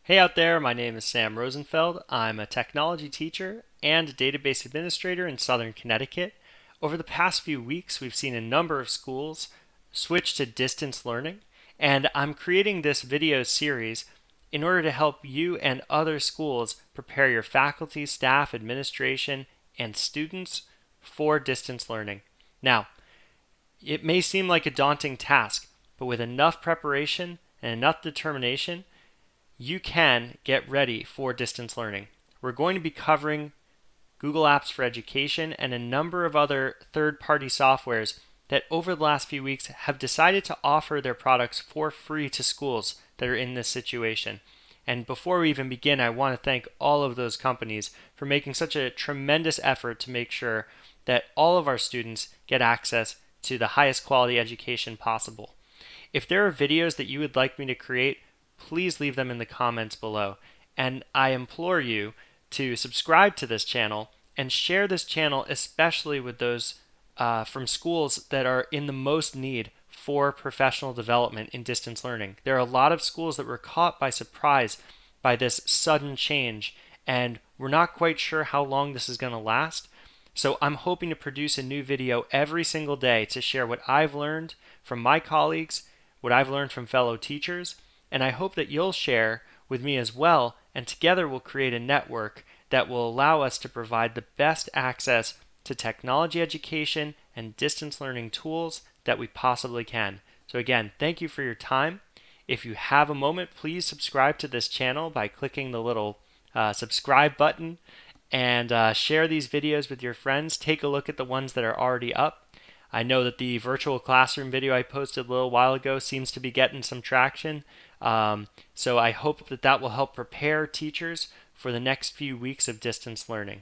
Hey out there, my name is Sam Rosenfeld. I'm a technology teacher and a database administrator in Southern Connecticut. Over the past few weeks, we've seen a number of schools switch to distance learning, and I'm creating this video series in order to help you and other schools prepare your faculty, staff, administration, and students for distance learning. Now, it may seem like a daunting task, but with enough preparation and enough determination, you can get ready for distance learning. We're going to be covering Google Apps for Education and a number of other third-party softwares that over the last few weeks have decided to offer their products for free to schools that are in this situation. And before we even begin, I want to thank all of those companies for making such a tremendous effort to make sure that all of our students get access to the highest quality education possible. If there are videos that you would like me to create, please leave them in the comments below. And I implore you to subscribe to this channel and share this channel, especially with those from schools that are in the most need for professional development in distance learning. There are a lot of schools that were caught by surprise by this sudden change, and we're not quite sure how long this is going to last. So I'm hoping to produce a new video every single day to share what I've learned from my colleagues, what I've learned from fellow teachers, and I hope that you'll share with me as well, and together we'll create a network that will allow us to provide the best access to technology education and distance learning tools that we possibly can. So again, thank you for your time. If you have a moment, please subscribe to this channel by clicking the little subscribe button and share these videos with your friends. Take a look at the ones that are already up. I know that the virtual classroom video I posted a little while ago seems to be getting some traction. So I hope that that will help prepare teachers for the next few weeks of distance learning.